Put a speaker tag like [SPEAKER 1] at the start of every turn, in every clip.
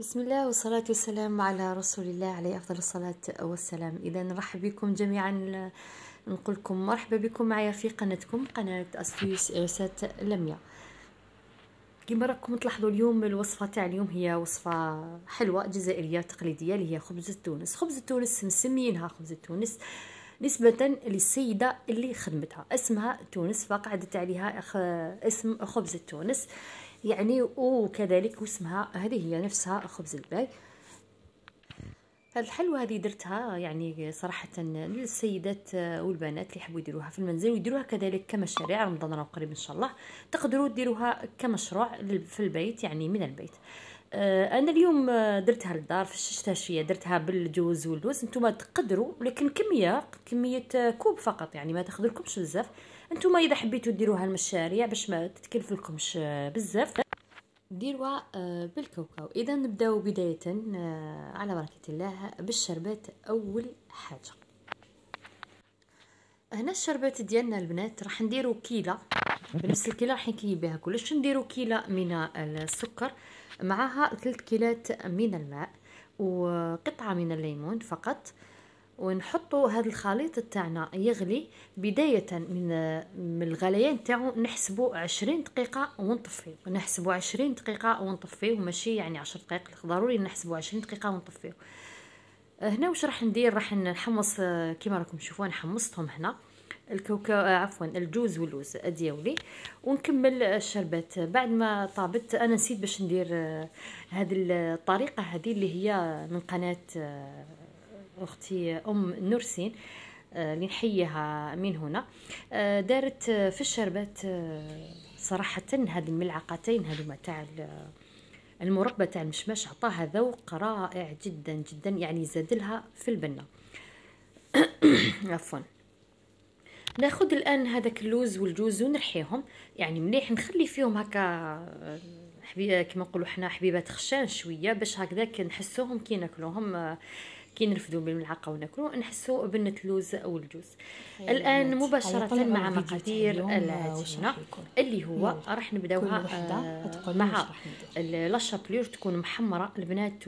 [SPEAKER 1] بسم الله والصلاة والسلام على رسول الله عليه أفضل الصلاة والسلام. إذا نرحب بكم جميعا، نقول لكم مرحبا بكم معايا في قناتكم قناة أستيوس إرسات لميا. كما راكم تلاحظوا اليوم الوصفة تاع اليوم هي وصفة حلوة جزائرية تقليدية اللي هي خبز التونس. خبز التونس مسمينها خبز التونس نسبة للسيدة اللي خدمتها، اسمها تونس فقعدت عليها اسم خبز التونس يعني، وكذلك اسمها هذه هي نفسها خبز الباي. هاد الحلوى هذه درتها يعني صراحة للسيدات والبنات اللي يحبوا يديروها في المنزل ويديروها كذلك كمشاريع. رمضان راه قريب ان شاء الله، تقدروا ديروها كمشروع في البيت يعني من البيت. انا اليوم درتها للدار في الشتاشيه، درتها بالجوز واللوز. نتوما تقدروا لكن كميه كوب فقط يعني ما تاخذلكمش بزاف. نتوما اذا حبيتوا ديروها المشاريع باش ما تتكلفلكمش بزاف ديروها بالكاوكاو. اذا نبداو بدايه على بركه الله بالشربات. اول حاجه هنا الشربات ديالنا البنات راح نديرو كيله، بنفس الكيله راح نكيب بها كلش. نديرو كيله من السكر معها 3 كيلات من الماء وقطعه من الليمون فقط، ونحطوا هذا الخليط تاعنا يغلي. بدايه من الغليان تاعو نحسبوا 20 دقيقه ونطفيه. نحسبوا 20 دقيقه ونطفيه، ماشي يعني 10 دقائق، ضروري نحسبوا 20 دقيقه ونطفيه. هنا واش راح ندير؟ راح نحمص كيما راكم تشوفوا انا حمصتهم هنا الكاوكاو عفوا الجوز واللوز ديالي، ونكمل الشربات بعد ما طابت. انا نسيت باش ندير هذه الطريقه هذه اللي هي من قناه اختي ام نورسين اللي نحييها من هنا. دارت في الشربات صراحه هذه الملعقتين هذوما تاع المربى تاع المشماش عطاها ذوق رائع جدا جدا، يعني زاد لها في البنه. عفوا. ناخذ الان هذاك اللوز والجوز ونرحيهم يعني مليح، نخلي فيهم هكا كما نقولوا حنا حبيبات خشان شويه باش هكذاك نحسوهم كي ناكلوهم، كي نرفدوا بالملعقه وناكلوا نحسوا بنه اللوز او الجوز. الان مباشره مع مقادير العجينه اللي هو راح نبداوها مع لاشابلور تكون محمره البنات،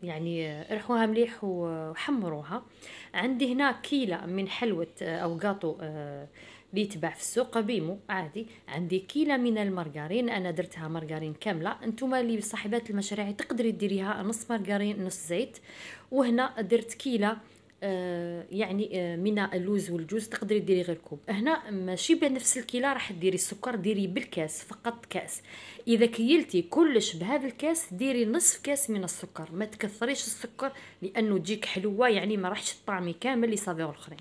[SPEAKER 1] يعني ريحوها مليح وحمروها. عندي هنا كيلة من حلوة أو قاطو اللي يتباع في السوق بيمو عادي. عندي كيلة من المارغرين، أنا درتها مارغرين كاملة. انتوما اللي صاحبات المشاريع تقدري ديريها نص مارغرين نص زيت. وهنا درت كيلة يعني من اللوز والجوز، تقدري ديري غير كوب. هنا ماشي بنفس الكيلة راح ديري السكر، ديري بالكاس فقط كاس. اذا كيلتي كلش بهذا الكاس ديري نصف كاس من السكر، ما تكثريش السكر لانه تجيك حلوه يعني ما راحش تطعمي كامل لي صافيغ الاخرين.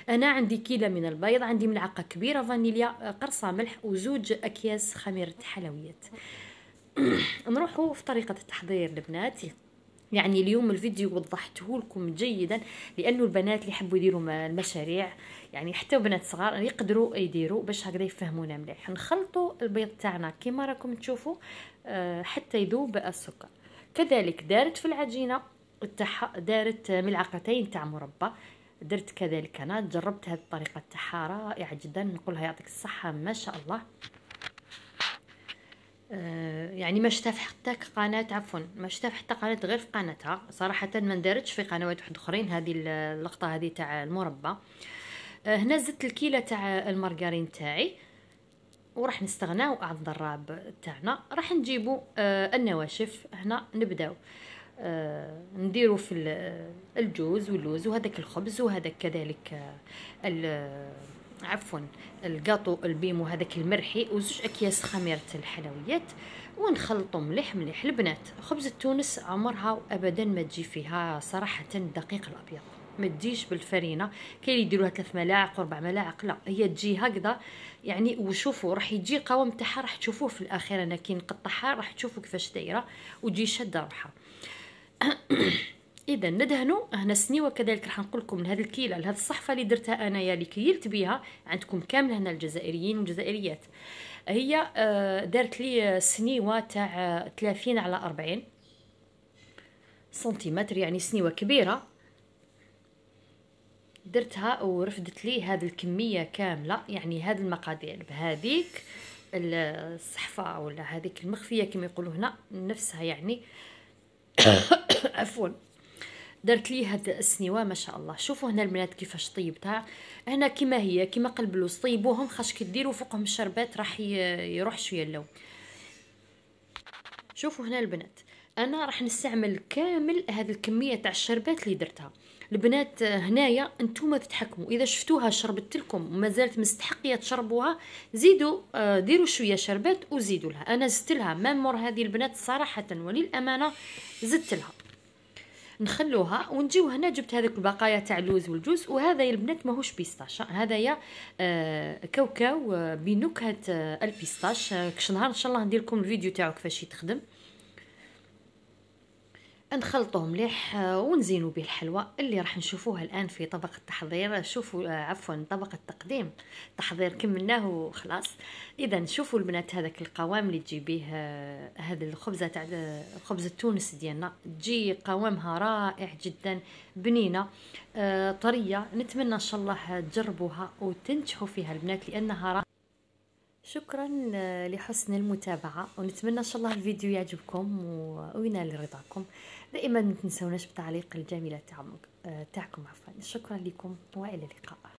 [SPEAKER 1] انا عندي كيلة من البيض، عندي ملعقه كبيره فانيليا، قرصه ملح، وزوج اكياس خميره حلويات. نروحوا في طريقه التحضير البنات. يعني اليوم الفيديو وضحته لكم جيدا لانه البنات اللي يحبوا يديروا المشاريع يعني حتى بنات صغار يقدروا يديروا باش هكذا يفهمونا مليح. نخلطوا البيض تاعنا كما راكم تشوفوا حتى يذوب السكر. كذلك دارت في العجينه تاعها دارت ملعقتين تاع مربى. درت كذلك انا جربت هذه الطريقه تاعها رائعه جدا، نقولها يعطيك الصحه ما شاء الله. يعني ما شفت حتى قناه، عفوا ما شفت حتى قناه غير في قناتها صراحه، ما ندارتش في قنوات واحد اخرين هذه اللقطه هذه تاع المربى. هنا زدت الكيله تاع المارغرين تاعي وراح نستغناو عن الضراب تاعنا. راح نجيبوا النواشف. هنا نبداو نديروا في الجوز واللوز وهذاك الخبز وهذاك كذلك عفوا القاطو البيمو هذاك المرحي وزوج اكياس خميره الحلويات، ونخلطوا مليح مليح. البنات خبز التونس عمرها ابدا ما تجي فيها صراحه الدقيق الابيض، ما تجيش بالفرينه. كاين اللي يديروها 3 ملاعق و4 ملاعق، لا هي تجي هكذا يعني. وشوفوا راح يجي قوام تاعها راح تشوفوه في الاخير، انا كي نقطعها راح تشوفوا كيفاش دايره وتجي شاده روحها. اذا ندهنوا هنا السنيوه كذلك راح نقول لكم من هذه الكيله لهذه الصحفه اللي درتها انايا اللي كيلت بها عندكم كامل هنا الجزائريين والجزائريات. هي دارت لي سنيوه تاع 30 على 40 سنتيمتر يعني سنيوه كبيره. درتها ورفدت لي هذه الكميه كامله يعني هذه المقادير بهذيك الصحفه ولا هذيك المخفيه كما يقولوا هنا نفسها يعني. عفوا. درت لي هاد السنيوه ما شاء الله. شوفوا هنا البنات كيفاش طيبتها، هنا كيما هي كيما قلب اللوز. طيبوهم خاش كديروا فوقهم الشربات راح يروح شويه اللون. شوفوا هنا البنات، انا راح نستعمل كامل هذه الكميه تاع الشربات اللي درتها. البنات هنايا انتوما تتحكموا، اذا شفتوها شربت لكم ومازالت مستحقيه تشربوها زيدوا ديروا شويه شربات وزيدوا لها. انا زدت لها مامور هذه البنات صراحه وللامانه زدت لها. نخلوها ونجيو هنا. جبت هذوك البقايا تاع اللوز والجوز، وهذا يا البنات ماهوش بيستاش، هذا يا كاوكاو بنكهه البيستاش. كش نهار ان شاء الله ندير لكم الفيديو تاعو كيفاش يتخدم. نخلطوه مليح ونزينوا به الحلوى اللي راح نشوفوها الان في طبق التحضير. شوفوا عفوا طبق التقديم. تحضير كملناه وخلاص. اذا شوفوا البنات هذاك القوام اللي تجيبيه هذا الخبزه تاع خبز التونس ديالنا، تجي قوامها رائع جدا، بنينه طريه. نتمنى ان شاء الله تجربوها وتنجحوا فيها البنات لانها شكرا لحسن المتابعة، ونتمنى ان شاء الله الفيديو يعجبكم وينال رضاكم. دائما ما تنسوناش بالتعليق الجميلة تاعكم عفوا. شكرا لكم والى اللقاء.